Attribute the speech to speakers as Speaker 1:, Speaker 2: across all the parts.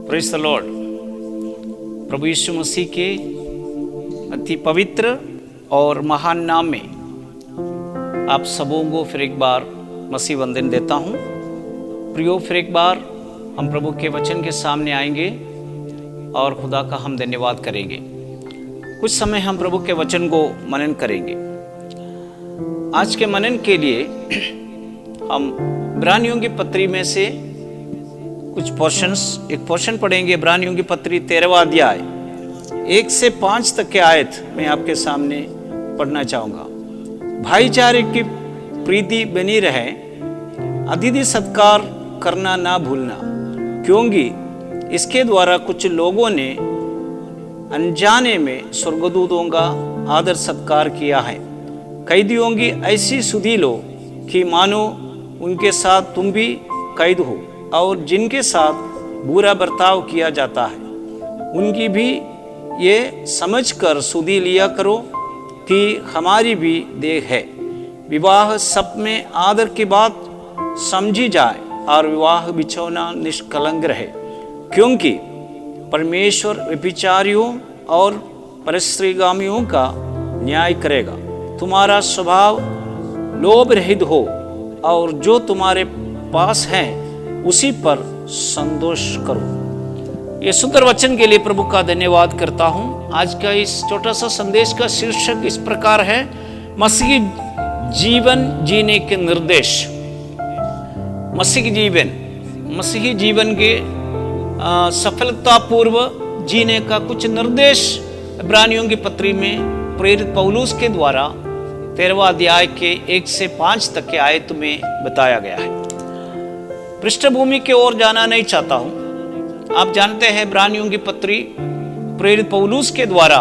Speaker 1: Praise the lord. प्रभु यीशु मसीह के अति पवित्र और महान नाम में आप सबों को फिर एक बार मसीह वंदन देता हूँ। प्रियो, फिर एक बार हम प्रभु के वचन के सामने आएंगे और खुदा का हम धन्यवाद करेंगे। कुछ समय हम प्रभु के वचन को मनन करेंगे। आज के मनन के लिए हम इब्रानियों की पत्री में से कुछ एक पोर्शन पढ़ेंगे। इब्रानियों की पत्री 13वां अध्याय 1 से 5 तक के आयत मैं आपके सामने पढ़ना चाहूँगा। भाईचारे की प्रीति बनी रहे, अतिथि सत्कार करना ना भूलना, क्योंकि इसके द्वारा कुछ लोगों ने अनजाने में स्वर्गदूतों का आदर सत्कार किया है। कैदियों की ऐसी सुधि लो कि मानो उनके साथ तुम भी कैद हो, और जिनके साथ बुरा बर्ताव किया जाता है उनकी भी ये समझकर सुधि लिया करो कि हमारी भी देह है। विवाह सब में आदर की बात समझी जाए और विवाह बिछौना निष्कलंक रहे, क्योंकि परमेश्वर व्यभिचारियों और परस्त्रीगामियों का न्याय करेगा। तुम्हारा स्वभाव लोभ रहित हो और जो तुम्हारे पास है उसी पर संतोष करो। ये सुंदर वचन के लिए प्रभु का धन्यवाद करता हूँ। आज का इस छोटा सा संदेश का शीर्षक इस प्रकार है, मसीही जीवन जीने के निर्देश। मसीही जीवन के सफलतापूर्व जीने का कुछ निर्देश इब्रानियों की पत्री में प्रेरित पौलुस के द्वारा 13वां अध्याय के 1 से 5 तक के आयत में बताया गया है। पृष्ठभूमि की ओर जाना नहीं चाहता हूं। आप जानते हैं इब्रानियों की पत्री प्रेरित पौलुस के द्वारा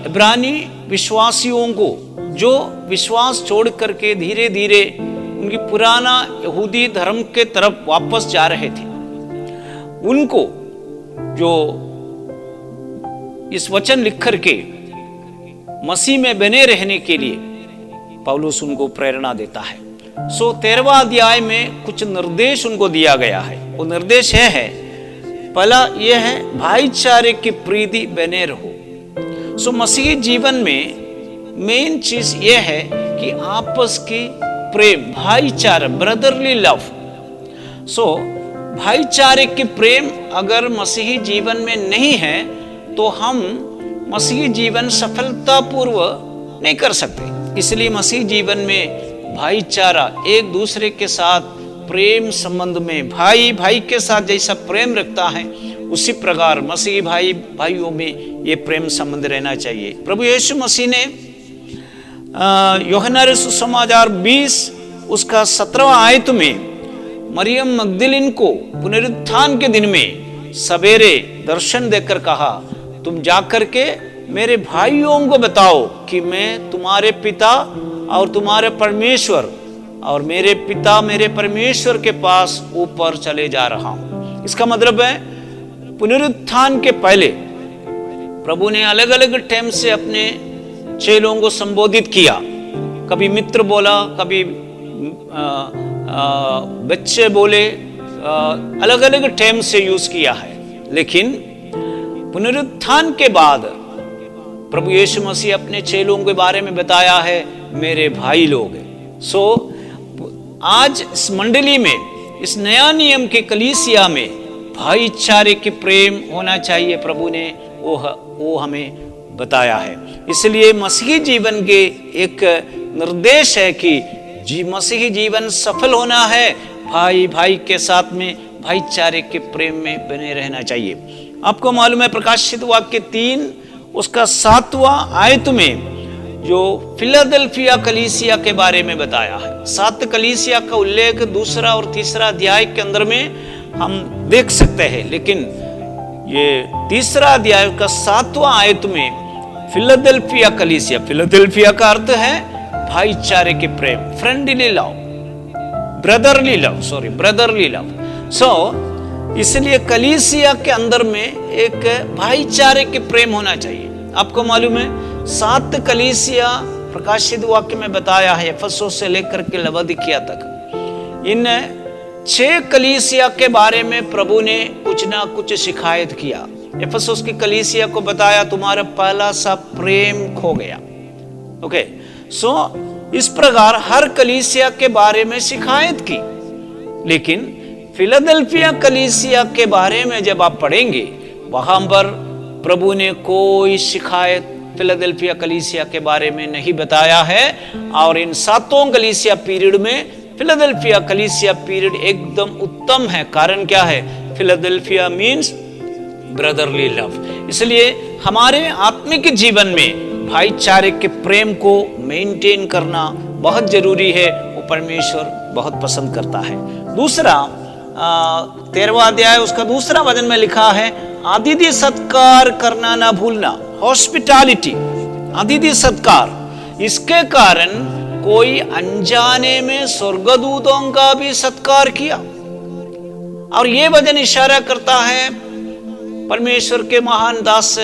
Speaker 1: इब्रानी विश्वासियों को जो विश्वास छोड़ करके धीरे धीरे उनकी पुराना यहूदी धर्म के तरफ वापस जा रहे थे, उनको जो इस वचन लिख करके मसीह में बने रहने के लिए पौलुस उनको प्रेरणा देता है। 13वां अध्याय में कुछ निर्देश उनको दिया गया है। वो निर्देश है पहला यह है, भाईचारे की प्रीति बने रहो। मसीही जीवन में मेन चीज यह है कि आपस की प्रेम, भाईचारा, ब्रदरली लव। भाईचारे की प्रेम अगर मसीही जीवन में नहीं है तो हम मसीही जीवन सफलतापूर्व नहीं कर सकते। इसलिए मसीही जीवन में भाईचारा, एक दूसरे के साथ प्रेम संबंध में, भाई के साथ जैसा प्रेम रखता है उसी प्रकार मसीही भाइयों में ये प्रेम संबंध रहना चाहिए। प्रभु यीशु मसीह ने यूहन्ना सुसमाचार 20 उसका 17वां आयत में मरियम मगदलीन को पुनरुत्थान के दिन में सवेरे दर्शन देकर कहा, तुम जाकर के मेरे भाइयों को बताओ कि मैं तुम्हारे पिता और तुम्हारे परमेश्वर और मेरे पिता मेरे परमेश्वर के पास ऊपर चले जा रहा हूं। इसका मतलब है पुनरुत्थान के पहले प्रभु ने अलग अलग टाइम से अपने चेलों को संबोधित किया। कभी मित्र बोला, कभी बच्चे बोले, अलग अलग टाइम से यूज किया है। लेकिन पुनरुत्थान के बाद प्रभु यीशु मसीह अपने चेलों के बारे में बताया है, मेरे भाई लोग हैं। आज इस मंडली में, इस नया नियम के कलीसिया में भाईचारे के प्रेम होना चाहिए। प्रभु ने वो हमें बताया है। इसलिए मसीही जीवन के एक निर्देश है कि मसीही जीवन सफल होना है, भाई के साथ में भाईचारे के प्रेम में बने रहना चाहिए। आपको मालूम है प्रकाशित वाक्य 3 उसका 7वां आयत में जो फिलाडेल्फिया कलीसिया के बारे में बताया है। 7 कलीसिया का उल्लेख 2 और 3 अध्याय के अंदर में हम देख सकते हैं, लेकिन ये 3 अध्याय का 7वां आयत में फिलाडेल्फिया कलीसिया, फिलाडेल्फिया का अर्थ है भाईचारे के प्रेम, फ्रेंडली लव, ब्रदरली लव। इसलिए कलीसिया के अंदर में एक भाईचारे के प्रेम होना चाहिए। आपको मालूम है 7 कलीसिया प्रकाशित वाक्य में बताया है, एफेसुस से लेकर के लवोदिकिया तक। इन 6 कलीसिया के बारे में प्रभु ने कुछ ना कुछ शिकायत किया। एफेसुस की कलीसिया को बताया तुम्हारा पहला सा प्रेम खो गया। ओके, सो इस प्रकार हर कलीसिया के बारे में शिकायत की। लेकिन फिलाडेल्फिया कलीसिया के बारे में जब आप पढ़ेंगे, वहां पर प्रभु ने कोई शिकायत फिलाडेल्फिया कलीसिया के बारे में नहीं बताया है। और इन 7 कलीसिया पीरियड में फिलाडेल्फिया कलीसिया पीरियड एकदम उत्तम है। कारण क्या है? Philadelphia means brotherly love. इसलिए हमारे आत्मिक जीवन में भाईचारे के प्रेम को मेंटेन करना बहुत जरूरी है। वो परमेश्वर बहुत पसंद करता है। दूसरा 13वां अध्याय उसका दूसरा वचन में लिखा है, आतिथ्य सत्कार करना ना भूलना। हॉस्पिटैलिटी, आतिथ्य सत्कार। इसके कारण कोई अनजाने में स्वर्गदूतों का भी सत्कार किया। और ये वचन इशारा करता है परमेश्वर के महान दास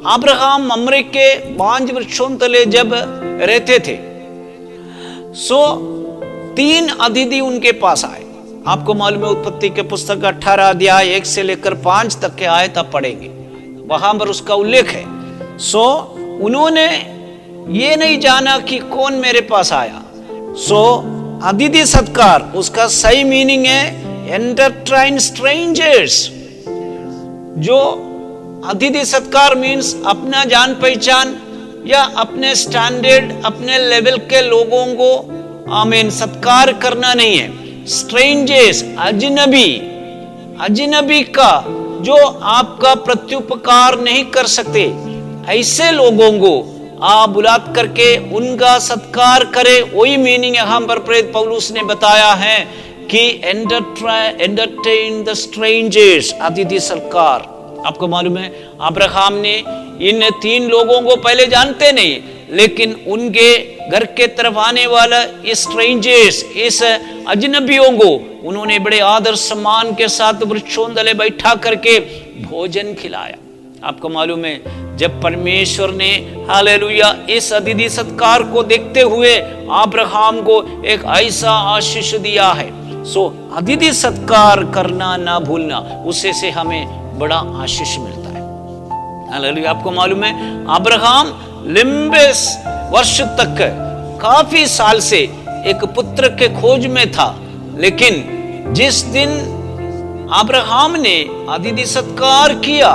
Speaker 1: अब्राहम ममरे के 5 वृक्षों तले जब रहते थे, सो 3 अतिथि उनके पास आए। आपको मालूम है, उत्पत्ति के पुस्तक 18 अध्याय 1 से लेकर 5 तक के आयत आप पढ़ेंगे, वहां पर उसका उल्लेख है। सो उन्होंने ये नहीं जाना कि कौन मेरे पास आया। सो अतिथि सत्कार, उसका सही मीनिंग है एंटरटेन स्ट्रेंजर्स। जो अतिथि सत्कार मीन्स अपना जान पहचान या अपने स्टैंडर्ड, अपने लेवल के लोगों को आमीन सत्कार करना नहीं है। स्ट्रेंजर्स, अजनबी का जो आपका प्रत्युपकार नहीं कर सकते, ऐसे लोगों को आप बुलात करके उनका सत्कार करे। वही मीनिंग यहाँ पर प्रेरित पौलुस ने बताया है कि एंटरटेन द स्ट्रेंजर्स, अतिथि सत्कार। आपको मालूम है अब्राहम ने इन 3 लोगों को पहले जानते नहीं, लेकिन उनके घर के तरफ आने वाला इस स्ट्रेंजर्स, इस अजनबियों को उन्होंने बड़े आदर सम्मान के साथ वृक्षों तले बैठा करके भोजन खिलाया। आपको मालूम है जब परमेश्वर ने हालेलुया इस अतिथि सत्कार को देखते हुए अब्राहम को एक ऐसा आशीष दिया है। सो अतिथि सत्कार करना ना भूलना, उससे से हमें बड़ा आशीष मिलता है। हालेलुया। आपको मालूम है अब्राहम लंबे वर्ष तक, काफी साल से एक पुत्र के खोज में था, लेकिन जिस दिन अब्राहम ने अतिथि सत्कार किया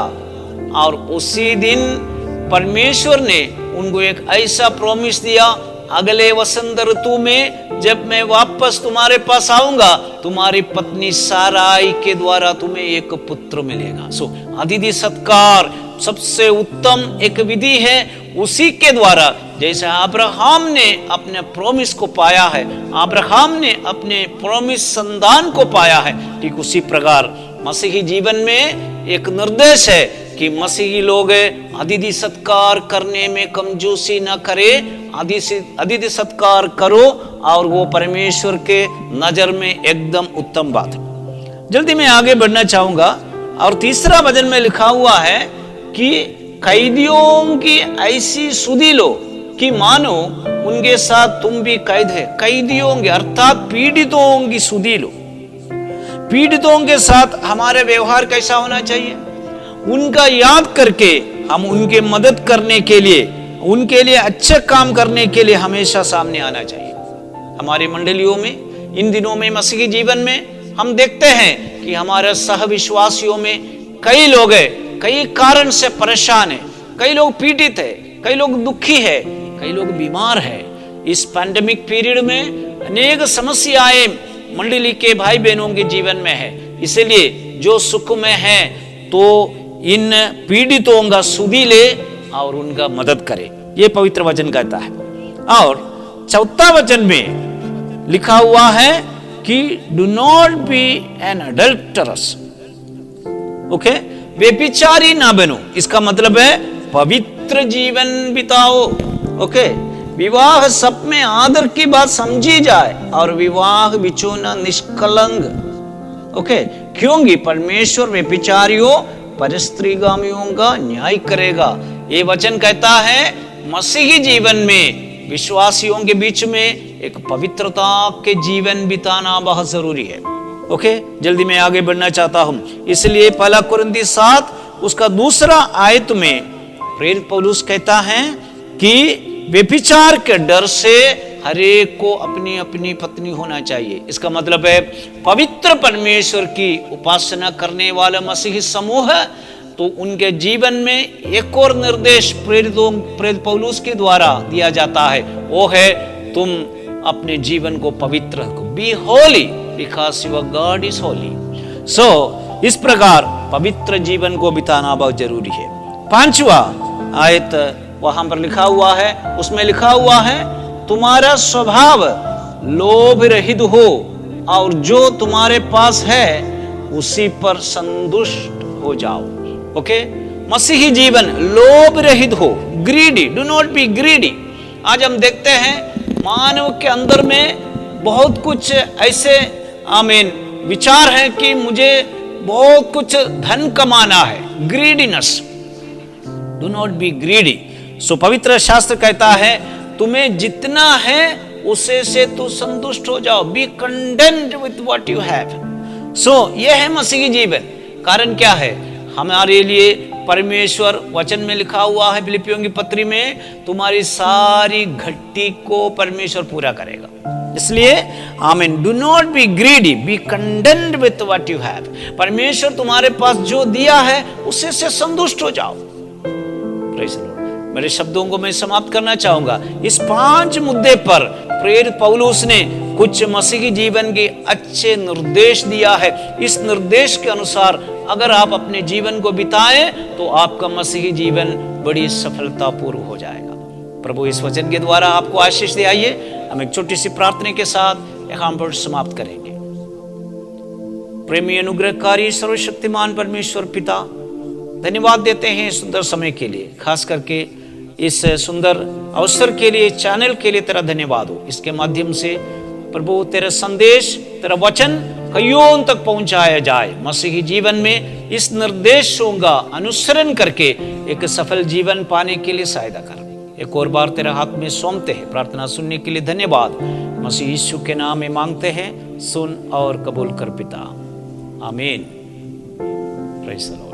Speaker 1: और उसी दिन परमेश्वर ने उनको एक ऐसा प्रॉमिस दिया, अगले वसंत ऋतु में जब मैं वापस तुम्हारे पास आऊंगा, तुम्हारी पत्नी साराई के द्वारा तुम्हें एक पुत्र मिलेगा। सो अतिथि सत्कार सबसे उत्तम एक विधि है, उसी के द्वारा जैसे अब्राहम ने अपने प्रॉमिस को पाया है, अब्राहम ने अपने प्रॉमिस संतान को पाया है, ठीक उसी प्रकार मसीही जीवन में एक निर्देश है कि मसीही लोग अतिथि सत्कार करने में कमजोरी न करे, अतिथि सत्कार करो, और वो परमेश्वर के नजर में एकदम उत्तम बात है। जल्दी मैं आगे बढ़ना चाहूंगा। और तीसरा वचन में लिखा हुआ है कि कैदियों की ऐसी सुधि लो कि मानो उनके साथ तुम भी कैद है। कैदियों के अर्थात पीड़ितों की सुधि लो। पीड़ितों के साथ हमारे व्यवहार कैसा होना चाहिए? उनका याद करके हम उनके मदद करने के लिए, उनके लिए अच्छे काम करने के लिए हमेशा सामने आना चाहिए। हमारे मंडलियों में इन दिनों में मसीही जीवन में हम देखते हैं कि हमारे सहविश्वासियों में कई लोग हैं, कई कारण से परेशान है, कई लोग पीड़ित है, कई लोग दुखी है, कई लोग बीमार है। इस पैंडेमिक पीरियड में अनेक समस्याएं मंडली के भाई बहनों के जीवन में है। इसलिए जो सुख में है तो इन पीड़ितों का सुधि ले और उनका मदद करे, ये पवित्र वचन कहता है। और चौथा वचन में लिखा हुआ है कि do not be an adulterous. Okay, व्यभिचारी ना बनो। इसका मतलब है पवित्र जीवन बिताओ। ओके, विवाह सब में आदर की बात समझी जाए और विवाह बिछोना निष्कलंक। ओके, क्योंकि परमेश्वर व्यभिचारियों परस्त्रीगामियों का न्याय करेगा। ये वचन कहता है मसीही जीवन में विश्वासियों के बीच में एक पवित्रता के जीवन बिताना बहुत जरूरी है। ओके, जल्दी मैं आगे बढ़ना चाहता हूं, इसलिए 1 कुरिन्थी 7 उसका 2 आयत में प्रेरित पौलुस कहता है कि व्यभिचार के डर से हरेक को अपनी अपनी पत्नी होना चाहिए। इसका मतलब है पवित्र परमेश्वर की उपासना करने वाला मसीही समूह, तो उनके जीवन में एक और निर्देश प्रेरित पौलुस के द्वारा दिया जाता है, वो है तुम अपने जीवन को पवित्र रखो। Be holy because your God is holy. So इस प्रकार पवित्र जीवन को बिताना बहुत जरूरी है। 5वां आयत वहां पर लिखा हुआ है, उसमें लिखा हुआ है तुम्हारा स्वभाव लोभ रहित हो और जो तुम्हारे पास है उसी पर संतुष्ट हो जाओ। ओके, मसीही जीवन लोभ रहित हो, greedy, do not be greedy. आज हम देखते हैं मानव के अंदर में बहुत कुछ ऐसे विचार हैं कि मुझे बहुत कुछ धन कमाना है, greediness. Do not be greedy. So पवित्र शास्त्र कहता है तुम्हें जितना है उसे से तू संतुष्ट हो जाओ। Be content with what you have. So यह है मसीही जीवन। कारण क्या है? हमारे लिए परमेश्वर वचन में लिखा हुआ है फिलिपियों की पत्री में, तुम्हारी सारी घटी को परमेश्वर पूरा करेगा। इसलिए आमीन, do not be greedy, B content with what you have. परमेश्वर तुम्हारे पास जो दिया है उससे से संतुष्ट हो जाओ। Praise the Lord. मेरे शब्दों को मैं समाप्त करना चाहूंगा। इस 5 मुद्दे पर प्रेरित पौलुस ने कुछ मसीही जीवन के अच्छे निर्देश दिया है। इस निर्देश के अनुसार अगर आप अपने जीवन को बिताएं तो आपका मसीही जीवन बड़ी सफलतापूर्व हो जाएगा। प्रभु इस वचन के द्वारा आपको आशीष दे। आइए हम एक छोटी सी प्रार्थना के साथ यहाँ पर समाप्त करेंगे। प्रेमी अनुग्रहकारी सर्वशक्तिमान परमेश्वर पिता, धन्यवाद देते हैं इस सुंदर समय के लिए, खास करके इस सुंदर अवसर के लिए, चैनल के लिए तेरा धन्यवाद हो। इसके माध्यम से प्रभु तेरा संदेश, तेरा वचन कईयों तक पहुंचाया जाए। मसीही जीवन में इस निर्देशों का अनुसरण करके एक सफल जीवन पाने के लिए सहायता कर। एक और बार तेरा हाथ में सौंपते हैं। प्रार्थना सुनने के लिए धन्यवाद। मसीह यीशु के नाम में मांगते हैं, सुन और कबूल कर पिता, आमीन। Praise the Lord.